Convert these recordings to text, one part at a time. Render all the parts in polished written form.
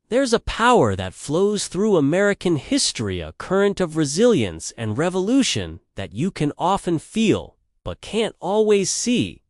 There's a power that flows through American history, a current of resilience and revolution that you can often feel, but can't always see.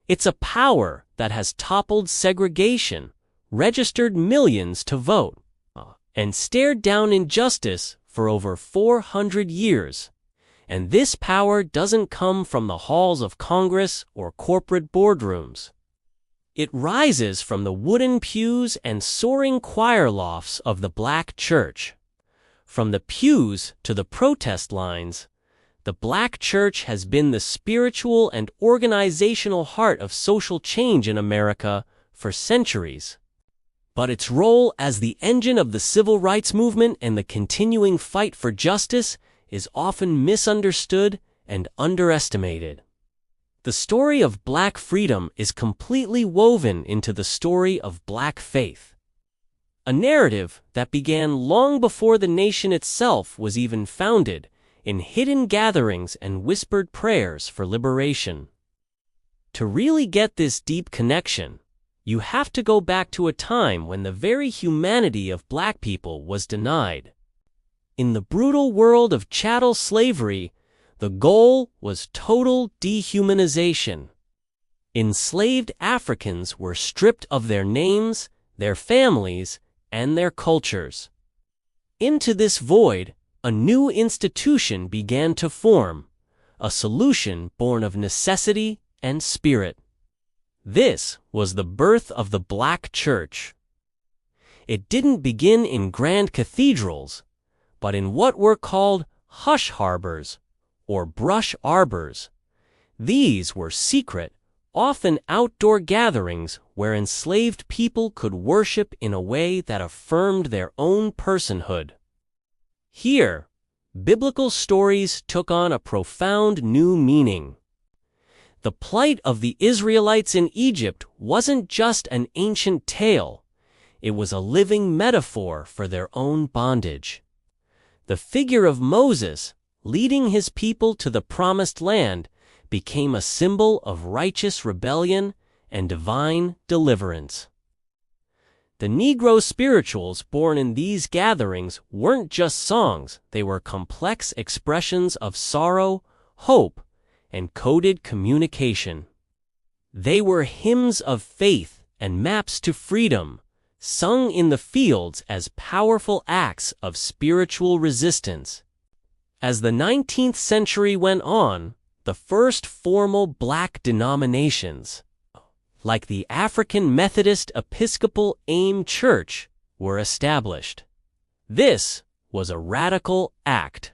It's a power that has toppled segregation, registered millions to vote, and stared down injustice for over 400 years. And this power doesn't come from the halls of Congress or corporate boardrooms. It rises from the wooden pews and soaring choir lofts of the Black church. From the pews to the protest lines, the Black church has been the spiritual and organizational heart of social change in America for centuries. But its role as the engine of the civil rights movement and the continuing fight for justice is often misunderstood and underestimated. The story of Black freedom is completely woven into the story of Black faith, a narrative that began long before the nation itself was even founded, in hidden gatherings and whispered prayers for liberation. To really get this deep connection, you have to go back to a time when the very humanity of Black people was denied. In the brutal world of chattel slavery, the goal was total dehumanization. Enslaved Africans were stripped of their names, their families, and their cultures. Into this void, a new institution began to form, a solution born of necessity and spirit. This was the birth of the Black church. It didn't begin in grand cathedrals, but in what were called hush harbors, or brush arbors. These were secret, often outdoor gatherings where enslaved people could worship in a way that affirmed their own personhood. Here, biblical stories took on a profound new meaning. The plight of the Israelites in Egypt wasn't just an ancient tale, it was a living metaphor for their own bondage. The figure of Moses, leading his people to the promised land, became a symbol of righteous rebellion and divine deliverance. The Negro spirituals born in these gatherings weren't just songs, they were complex expressions of sorrow, hope, and coded communication. They were hymns of faith and maps to freedom, sung in the fields as powerful acts of spiritual resistance. As the 19th century went on, the first formal Black denominations, like the African Methodist Episcopal AIM Church, were established. This was a radical act.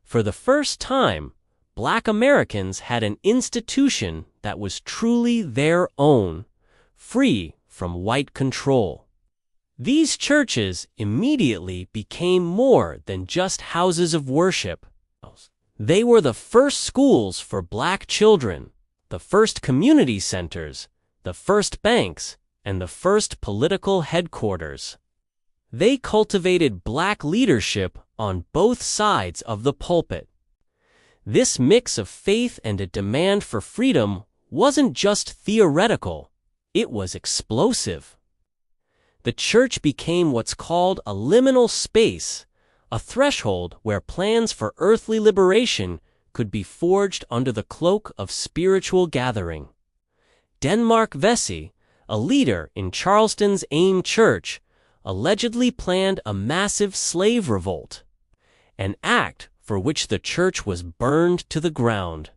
For the first time, Black Americans had an institution that was truly their own, free from white control. These churches immediately became more than just houses of worship. They were the first schools for Black children, the first community centers, the first banks, and the first political headquarters. They cultivated Black leadership on both sides of the pulpit. This mix of faith and a demand for freedom wasn't just theoretical, it was explosive. The church became what's called a liminal space, a threshold where plans for earthly liberation could be forged under the cloak of spiritual gathering. Denmark Vesey, a leader in Charleston's AIM Church, allegedly planned a massive slave revolt, an act for which the church was burned to the ground.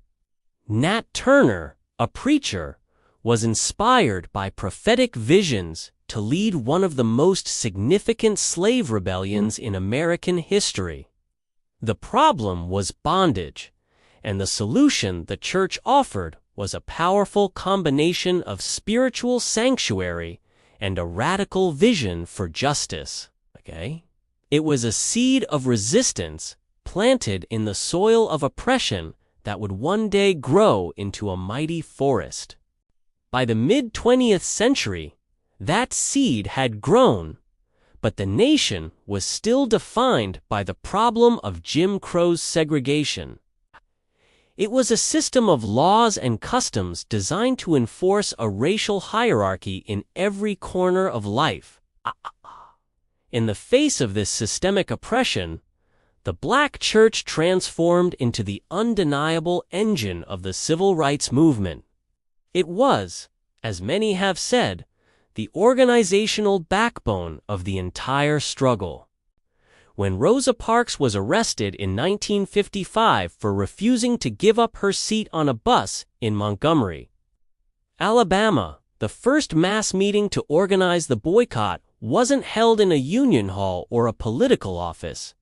Nat Turner, a preacher, was inspired by prophetic visions to lead one of the most significant slave rebellions in American history. The problem was bondage, and the solution the church offered was a powerful combination of spiritual sanctuary and a radical vision for justice. It was a seed of resistance planted in the soil of oppression that would one day grow into a mighty forest. By the mid-20th century, that seed had grown, but the nation was still defined by the problem of Jim Crow's segregation. It was a system of laws and customs designed to enforce a racial hierarchy in every corner of life. In the face of this systemic oppression, the Black church transformed into the undeniable engine of the civil rights movement. It was, as many have said, the organizational backbone of the entire struggle. When Rosa Parks was arrested in 1955 for refusing to give up her seat on a bus in Montgomery, Alabama, the first mass meeting to organize the boycott wasn't held in a union hall or a political office.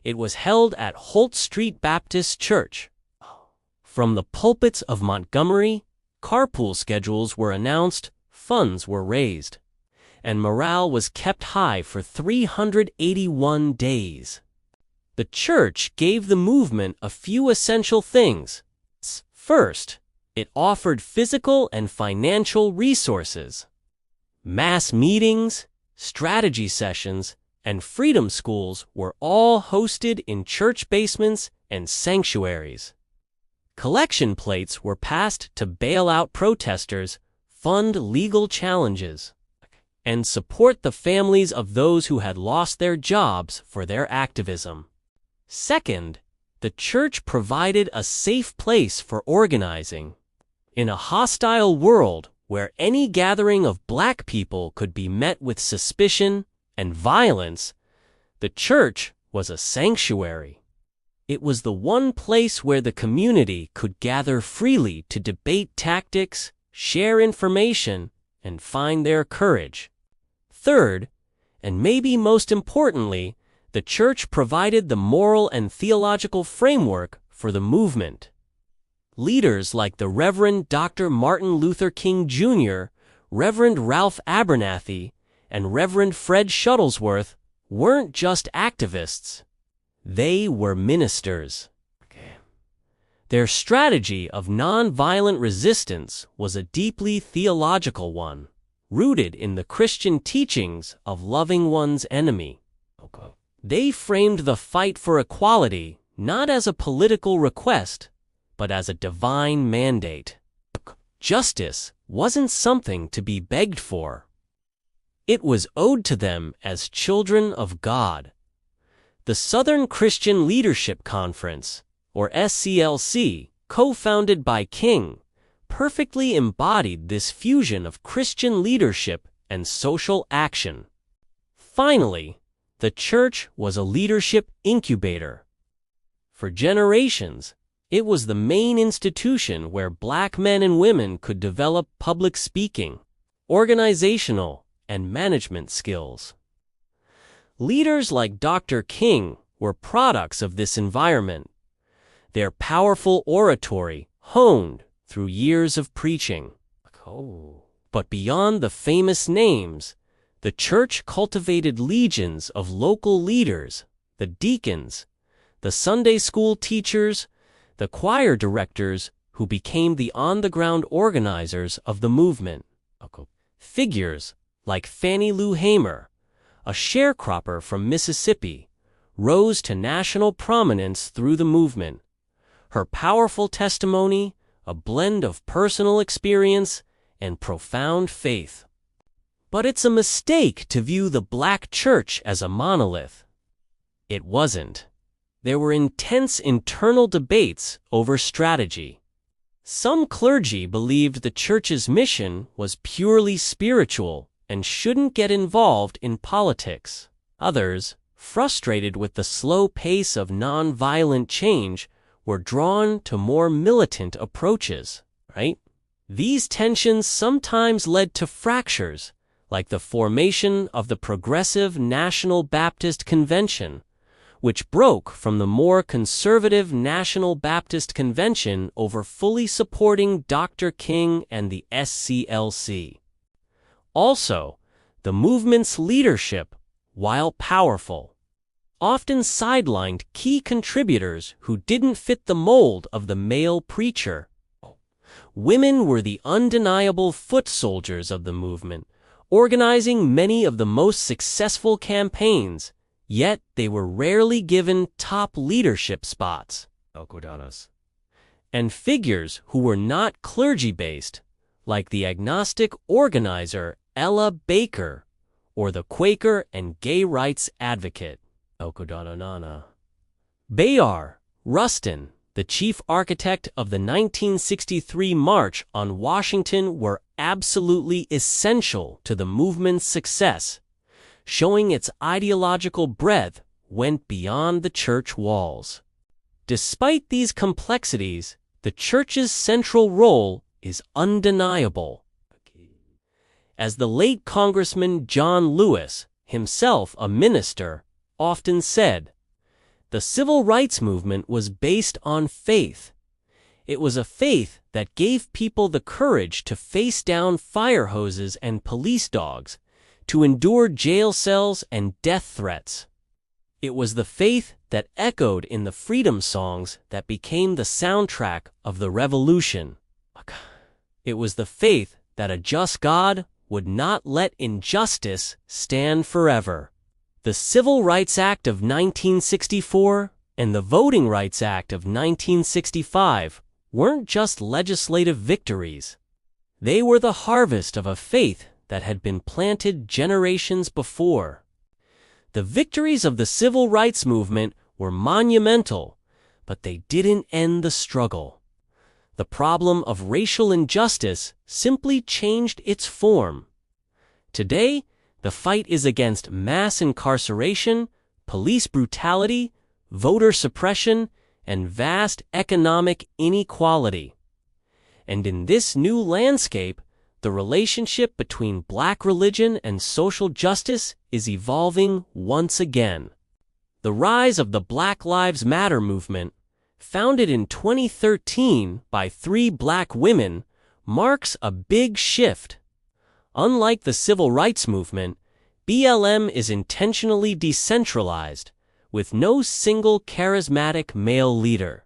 It was held at Holt Street Baptist Church. From the pulpits of Montgomery, carpool schedules were announced, funds were raised, and morale was kept high for 381 days. The church gave the movement a few essential things. First, it offered physical and financial resources. Mass meetings, strategy sessions, and freedom schools were all hosted in church basements and sanctuaries. Collection plates were passed to bail out protesters, fund legal challenges, and support the families of those who had lost their jobs for their activism. Second, the church provided a safe place for organizing. In a hostile world where any gathering of Black people could be met with suspicion and violence, the church was a sanctuary. It was the one place where the community could gather freely to debate tactics, share information, and find their courage. Third, and maybe most importantly, the church provided the moral and theological framework for the movement. Leaders like the Reverend Dr. Martin Luther King Jr., Reverend Ralph Abernathy, and Reverend Fred Shuttlesworth weren't just activists. They were ministers. Their strategy of nonviolent resistance was a deeply theological one, rooted in the Christian teachings of loving one's enemy. They framed the fight for equality not as a political request, but as a divine mandate. Justice wasn't something to be begged for. It was owed to them as children of God. The Southern Christian Leadership Conference, or SCLC, co-founded by King, perfectly embodied this fusion of Christian leadership and social action. Finally, the church was a leadership incubator. For generations, it was the main institution where Black men and women could develop public speaking, organizational, and management skills. Leaders like Dr. King were products of this environment, their powerful oratory honed through years of preaching. But beyond the famous names, the church cultivated legions of local leaders, the deacons, the Sunday school teachers, the choir directors who became the on-the-ground organizers of the movement. Figures like Fannie Lou Hamer, a sharecropper from Mississippi, rose to national prominence through the movement. Her powerful testimony, a blend of personal experience and profound faith. But it's a mistake to view the Black church as a monolith. It wasn't. There were intense internal debates over strategy. Some clergy believed the church's mission was purely spiritual and shouldn't get involved in politics. Others, frustrated with the slow pace of nonviolent change, were drawn to more militant approaches, right? These tensions sometimes led to fractures, like the formation of the Progressive National Baptist Convention, which broke from the more conservative National Baptist Convention over fully supporting Dr. King and the SCLC. Also, the movement's leadership, while powerful, often sidelined key contributors who didn't fit the mold of the male preacher. Women were the undeniable foot soldiers of the movement, organizing many of the most successful campaigns, yet they were rarely given top leadership spots. And figures who were not clergy-based, like the agnostic organizer Ella Baker, or the Quaker and gay rights advocate. Bayard Rustin, the chief architect of the 1963 March on Washington, were absolutely essential to the movement's success, showing its ideological breadth went beyond the church walls. Despite these complexities, the church's central role is undeniable. As the late Congressman John Lewis, himself a minister, often said, the civil rights movement was based on faith. It was a faith that gave people the courage to face down fire hoses and police dogs, to endure jail cells and death threats. It was the faith that echoed in the freedom songs that became the soundtrack of the revolution. It was the faith that a just God would not let injustice stand forever. The Civil Rights Act of 1964 and the Voting Rights Act of 1965 weren't just legislative victories. They were the harvest of a faith that had been planted generations before. The victories of the civil rights movement were monumental, but they didn't end the struggle. The problem of racial injustice simply changed its form. Today, the fight is against mass incarceration, police brutality, voter suppression, and vast economic inequality. And in this new landscape, the relationship between black religion and social justice is evolving once again. The rise of the Black Lives Matter movement, founded in 2013 by 3 black women, marks a big shift. Unlike the civil rights movement, BLM is intentionally decentralized, with no single charismatic male leader.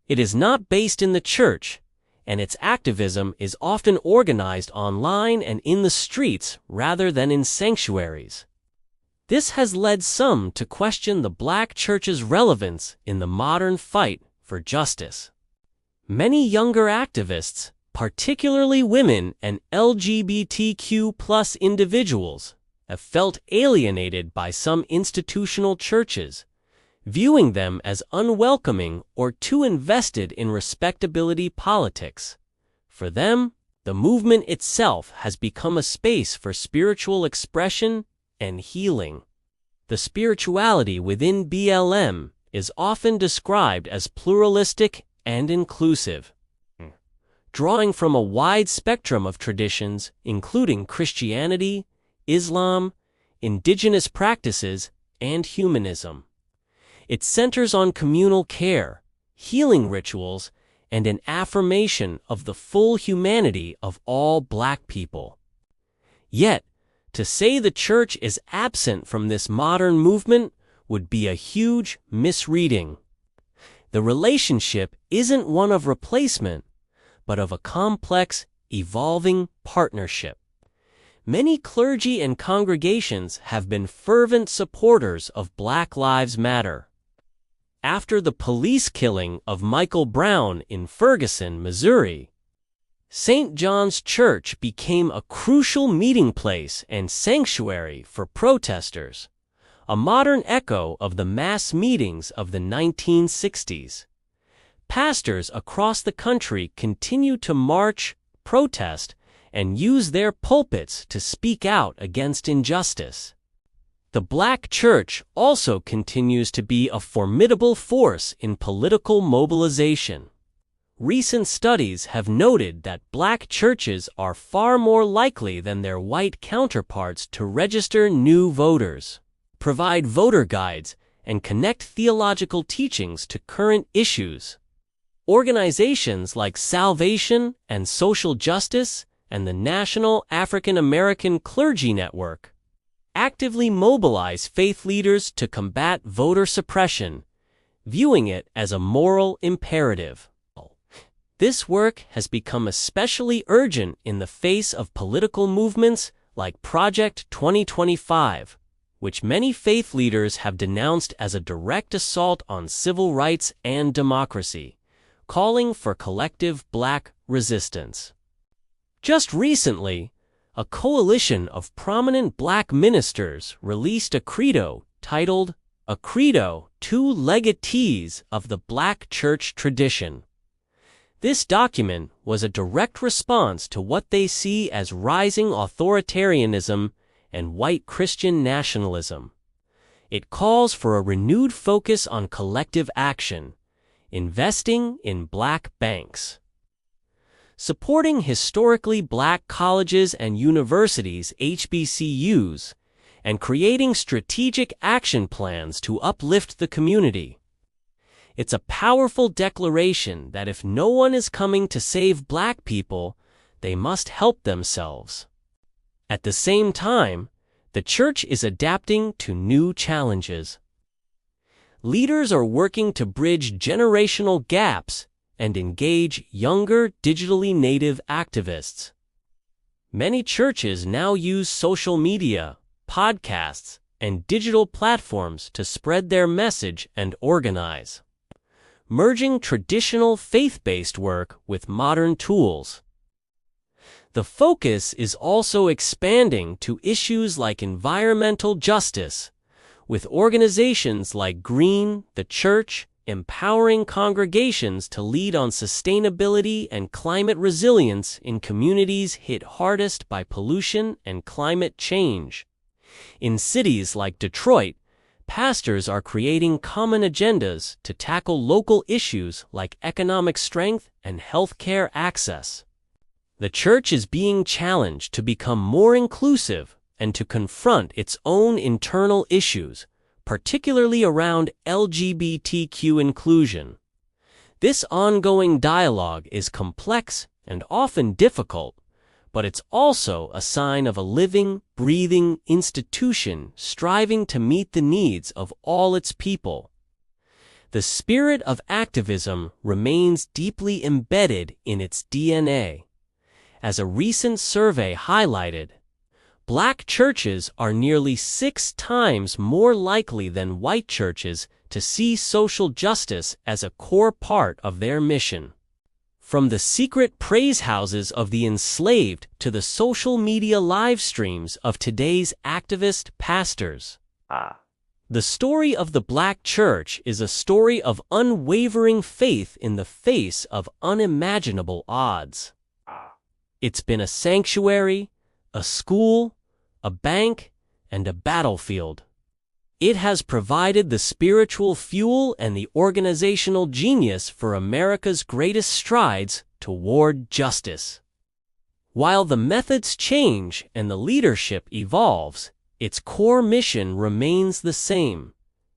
It is not based in the church, and its activism is often organized online and in the streets rather than in sanctuaries. This has led some to question the black church's relevance in the modern fight for justice. Many younger activists, particularly women and LGBTQ+ individuals, have felt alienated by some institutional churches, viewing them as unwelcoming or too invested in respectability politics. For them, the movement itself has become a space for spiritual expression and healing. The spirituality within BLM is often described as pluralistic and inclusive, drawing from a wide spectrum of traditions including Christianity, Islam, indigenous practices, and humanism. It centers on communal care, healing rituals, and an affirmation of the full humanity of all black people. Yet, to say the church is absent from this modern movement would be a huge misreading. The relationship isn't one of replacement, but of a complex, evolving partnership. Many clergy and congregations have been fervent supporters of Black Lives Matter. After the police killing of Michael Brown in Ferguson, Missouri, St. John's Church became a crucial meeting place and sanctuary for protesters, a modern echo of the mass meetings of the 1960s. Pastors across the country continue to march, protest, and use their pulpits to speak out against injustice. The black church also continues to be a formidable force in political mobilization. Recent studies have noted that black churches are far more likely than their white counterparts to register new voters, provide voter guides, and connect theological teachings to current issues. Organizations like Salvation and Social Justice and the National African American Clergy Network actively mobilize faith leaders to combat voter suppression, viewing it as a moral imperative. This work has become especially urgent in the face of political movements like Project 2025, which many faith leaders have denounced as a direct assault on civil rights and democracy, calling for collective black resistance. Just recently, a coalition of prominent black ministers released a credo titled "A Credo to Legatees of the Black Church Tradition." This document was a direct response to what they see as rising authoritarianism and white Christian nationalism. It calls for a renewed focus on collective action, investing in black banks, supporting historically black colleges and universities (HBCUs), and creating strategic action plans to uplift the community. It's a powerful declaration that if no one is coming to save black people, they must help themselves. At the same time, the church is adapting to new challenges. Leaders are working to bridge generational gaps and engage younger, digitally native activists. Many churches now use social media, podcasts, and digital platforms to spread their message and organize, merging traditional faith-based work with modern tools. The focus is also expanding to issues like environmental justice, with organizations like Green the Church empowering congregations to lead on sustainability and climate resilience in communities hit hardest by pollution and climate change. In cities like Detroit, pastors are creating common agendas to tackle local issues like economic strength and healthcare access. The church is being challenged to become more inclusive and to confront its own internal issues, particularly around LGBTQ inclusion. This ongoing dialogue is complex and often difficult, but it's also a sign of a living, breathing institution striving to meet the needs of all its people. The spirit of activism remains deeply embedded in its DNA. As a recent survey highlighted, black churches are nearly 6 times more likely than white churches to see social justice as a core part of their mission. From the secret praise houses of the enslaved to the social media live streams of today's activist pastors. The story of the black church is a story of unwavering faith in the face of unimaginable odds. It's been a sanctuary, a school, a bank, and a battlefield. It has provided the spiritual fuel and the organizational genius for America's greatest strides toward justice. While the methods change and the leadership evolves, its core mission remains the same: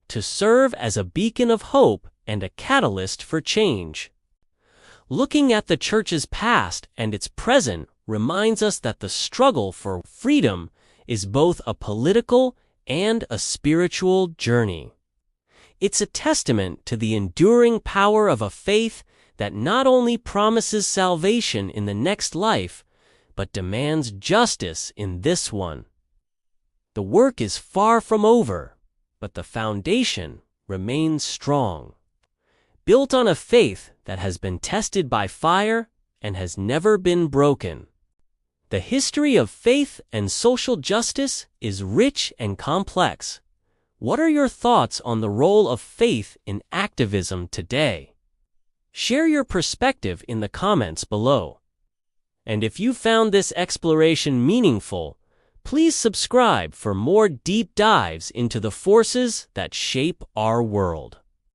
to serve as a beacon of hope and a catalyst for change. Looking at the church's past and its present reminds us that the struggle for freedom is both a political and a spiritual journey. It's a testament to the enduring power of a faith that not only promises salvation in the next life, but demands justice in this one. The work is far from over, but the foundation remains strong, built on a faith that has been tested by fire and has never been broken. The history of faith and social justice is rich and complex. What are your thoughts on the role of faith in activism today? Share your perspective in the comments below. And if you found this exploration meaningful, please subscribe for more deep dives into the forces that shape our world.